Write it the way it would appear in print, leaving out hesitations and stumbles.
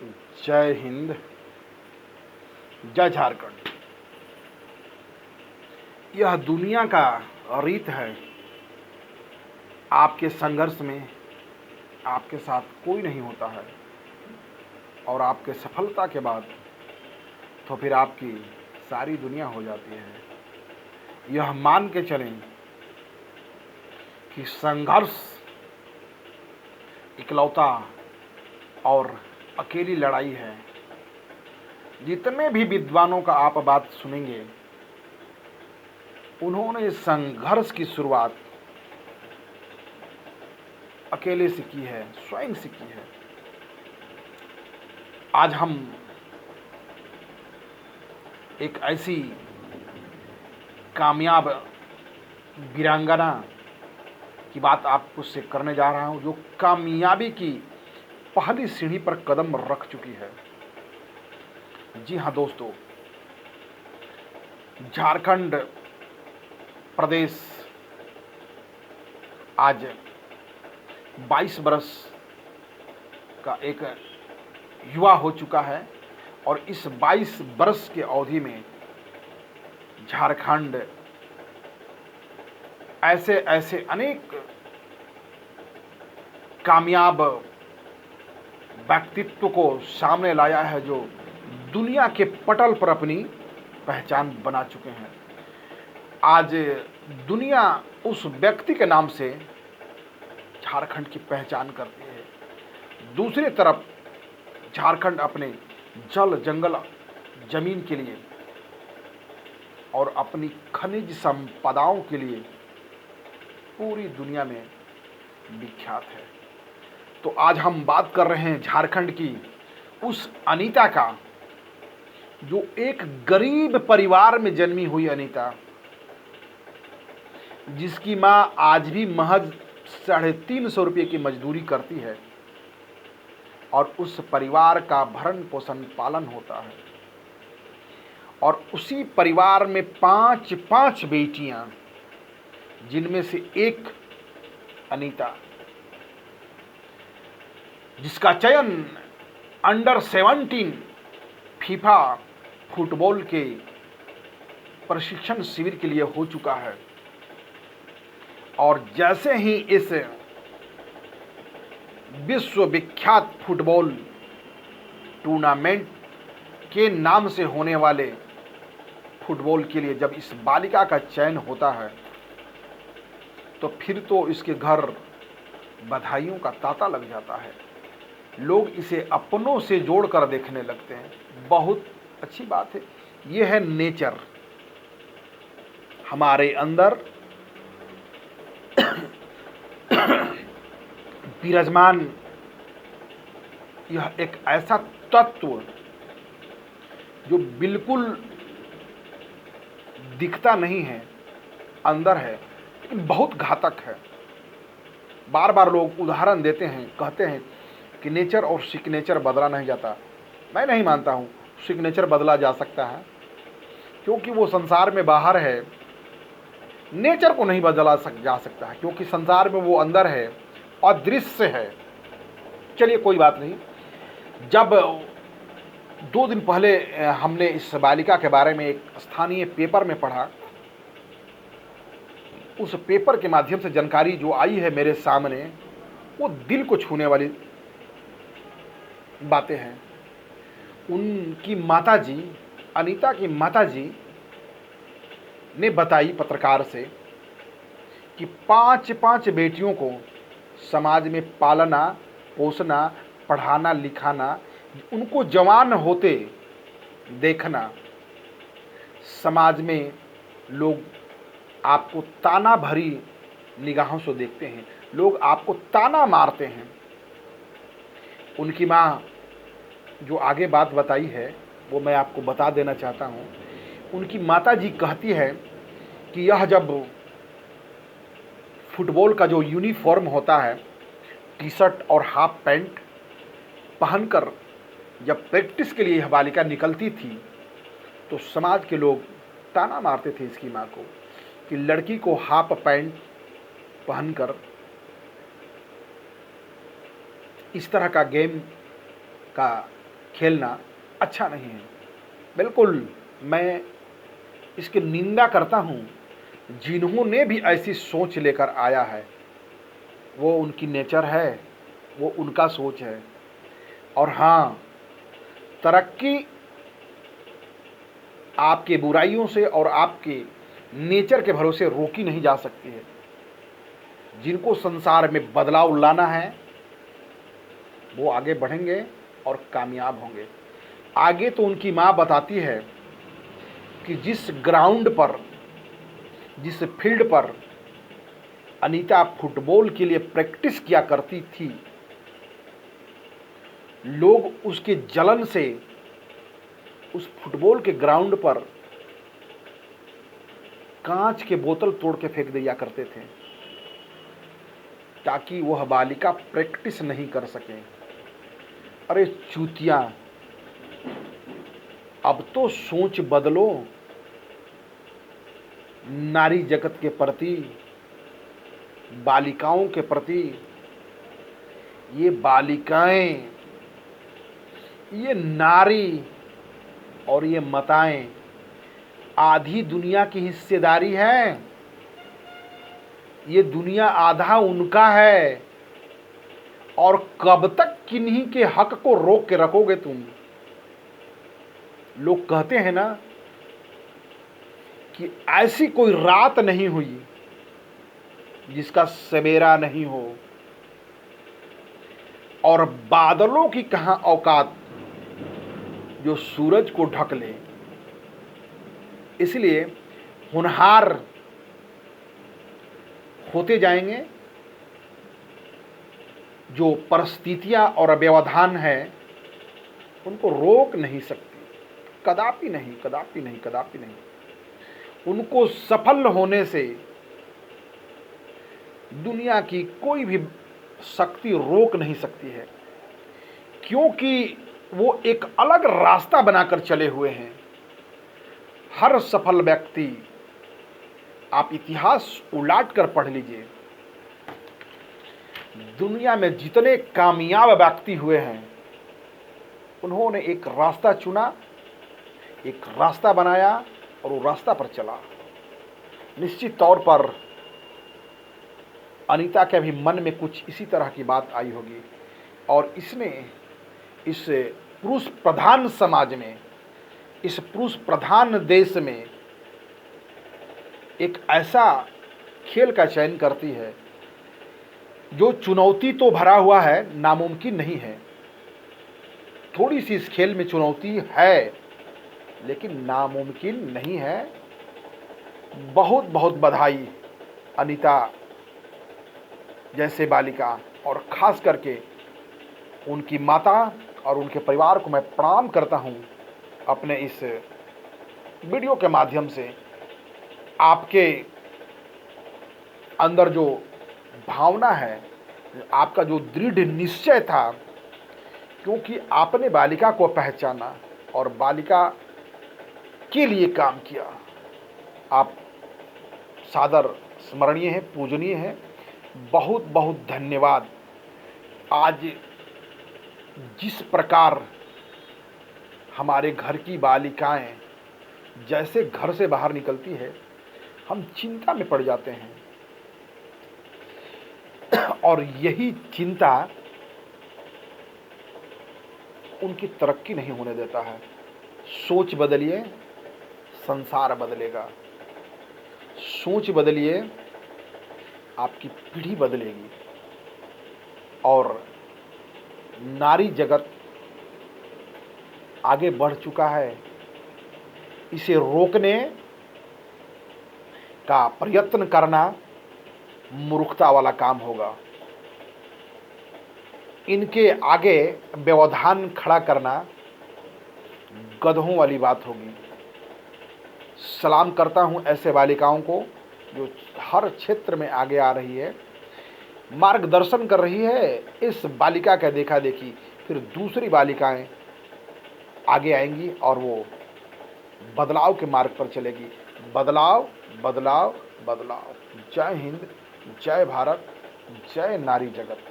जय हिंद, जय झारखंड। यह दुनिया का रीत है। आपके संघर्ष में आपके साथ कोई नहीं होता है और आपके सफलता के बाद तो फिर आपकी सारी दुनिया हो जाती है। यह मान के चलें कि संघर्ष इकलौता और अकेली लड़ाई है। जितने भी विद्वानों का आप बात सुनेंगे, उन्होंने संघर्ष की शुरुआत अकेले से की है, स्वयं से की है। आज हम एक ऐसी कामयाब वीरांगना की बात आपको से करने जा रहा हूं, जो कामयाबी की पहली सीढ़ी पर कदम रख चुकी है। जी हाँ दोस्तों, झारखंड प्रदेश आज 22 बरस का एक युवा हो चुका है और इस 22 बरस के अवधि में झारखंड ऐसे ऐसे अनेक कामयाब व्यक्तित्व को सामने लाया है जो दुनिया के पटल पर अपनी पहचान बना चुके हैं। आज दुनिया उस व्यक्ति के नाम से झारखंड की पहचान करती है। दूसरी तरफ झारखंड अपने जल जंगल जमीन के लिए और अपनी खनिज संपदाओं के लिए पूरी दुनिया में विख्यात है। तो आज हम बात कर रहे हैं झारखंड की उस अनीता का, जो एक गरीब परिवार में जन्मी हुई अनीता, जिसकी मां आज भी महज 350 रुपये की मजदूरी करती है और उस परिवार का भरण पोषण पालन होता है। और उसी परिवार में 5 बेटियां, जिनमें से एक अनीता, जिसका चयन अंडर 17 फीफा फुटबॉल के प्रशिक्षण शिविर के लिए हो चुका है। और जैसे ही इस विश्वविख्यात फुटबॉल टूर्नामेंट के नाम से होने वाले फुटबॉल के लिए जब इस बालिका का चयन होता है, तो फिर तो इसके घर बधाइयों का तांता लग जाता है। लोग इसे अपनों से जोड़कर देखने लगते हैं। बहुत अच्छी बात है। यह है नेचर। हमारे अंदर विराजमान यह एक ऐसा तत्व जो बिल्कुल दिखता नहीं है, अंदर है, लेकिन बहुत घातक है। बार बार लोग उदाहरण देते हैं, कहते हैं कि नेचर और सिग्नेचर बदला नहीं जाता। मैं नहीं मानता हूँ सिग्नेचर बदला जा सकता है, क्योंकि वो संसार में बाहर है। नेचर को नहीं बदला जा सकता है, क्योंकि संसार में वो अंदर है, अदृश्य है। चलिए कोई बात नहीं। जब 2 दिन पहले हमने इस बालिका के बारे में एक स्थानीय पेपर में पढ़ा, उस पेपर के माध्यम से जानकारी जो आई है मेरे सामने, वो दिल को छूने वाली बातें हैं। उनकी माताजी, अनीता की माताजी ने बताई पत्रकार से कि 5 बेटियों को समाज में पालना, पोसना, पढ़ाना, लिखाना, उनको जवान होते देखना, समाज में लोग आपको ताना भरी निगाहों से देखते हैं, लोग आपको ताना मारते हैं। उनकी माँ जो आगे बात बताई है वो मैं आपको बता देना चाहता हूँ। उनकी माताजी कहती है कि यह जब फुटबॉल का जो यूनिफॉर्म होता है, टी-शर्ट और हाफ पैंट पहनकर जब प्रैक्टिस के लिए यह बालिका निकलती थी, तो समाज के लोग ताना मारते थे इसकी माँ को कि लड़की को हाफ पैंट पहनकर इस तरह का गेम का खेलना अच्छा नहीं है। बिल्कुल मैं इसकी निंदा करता हूँ। जिन्होंने भी ऐसी सोच लेकर आया है, वो उनकी नेचर है, वो उनका सोच है। और हाँ, तरक्की आपके बुराइयों से और आपके नेचर के भरोसे रोकी नहीं जा सकती है। जिनको संसार में बदलाव लाना है, वो आगे बढ़ेंगे और कामयाब होंगे। आगे तो उनकी माँ बताती है कि जिस ग्राउंड पर, जिस फील्ड पर अनीता फुटबॉल के लिए प्रैक्टिस किया करती थी, लोग उसके जलन से उस फुटबॉल के ग्राउंड पर कांच के बोतल तोड़ के फेंक दिया करते थे, ताकि वह बालिका प्रैक्टिस नहीं कर सके। अरे चूतिया, अब तो सोच बदलो नारी जगत के प्रति, बालिकाओं के प्रति। ये बालिकाएं, ये नारी और ये माताएं आधी दुनिया की हिस्सेदारी है। ये दुनिया आधा उनका है। और कब तक किन्हीं के हक को रोक के रखोगे तुम? लोग कहते हैं ना कि ऐसी कोई रात नहीं हुई जिसका सवेरा नहीं हो, और बादलों की कहां औकात जो सूरज को ढक ले। इसलिए होनहार होते जाएंगे। जो परिस्थितियां और व्यवधान है उनको रोक नहीं सकती, कदापि नहीं, कदापि नहीं, कदापि नहीं। उनको सफल होने से दुनिया की कोई भी शक्ति रोक नहीं सकती है, क्योंकि वो एक अलग रास्ता बनाकर चले हुए हैं। हर सफल व्यक्ति, आप इतिहास उलाट कर पढ़ लीजिए, दुनिया में जितने कामयाब व्यक्ति हुए हैं, उन्होंने एक रास्ता चुना, एक रास्ता बनाया और वो रास्ता पर चला। निश्चित तौर पर अनीता के भी मन में कुछ इसी तरह की बात आई होगी, और इसने इस पुरुष प्रधान समाज में, इस पुरुष प्रधान देश में एक ऐसा खेल का चयन करती है जो चुनौती तो भरा हुआ है, नामुमकिन नहीं है। थोड़ी सी इस खेल में चुनौती है, लेकिन नामुमकिन नहीं है। बहुत बहुत बधाई अनीता जैसे बालिका, और ख़ास करके उनकी माता और उनके परिवार को मैं प्रणाम करता हूं अपने इस वीडियो के माध्यम से। आपके अंदर जो भावना है, आपका जो दृढ़ निश्चय था, क्योंकि आपने बालिका को पहचाना और बालिका के लिए काम किया, आप सादर स्मरणीय हैं, पूजनीय हैं। बहुत बहुत धन्यवाद। आज जिस प्रकार हमारे घर की बालिकाएं जैसे घर से बाहर निकलती है, हम चिंता में पड़ जाते हैं, और यही चिंता उनकी तरक्की नहीं होने देता है। सोच बदलिए, संसार बदलेगा। सोच बदलिए, आपकी पीढ़ी बदलेगी। और नारी जगत आगे बढ़ चुका है, इसे रोकने का प्रयत्न करना मूर्खता वाला काम होगा। इनके आगे व्यवधान खड़ा करना गधों वाली बात होगी। सलाम करता हूं ऐसे बालिकाओं को जो हर क्षेत्र में आगे आ रही है, मार्गदर्शन कर रही है। इस बालिका का देखा देखी फिर दूसरी बालिकाएं आगे आएंगी और वो बदलाव के मार्ग पर चलेगी। बदलाव, बदलाव, बदलाव। जय हिंद, जय भारत, जय नारी जगत।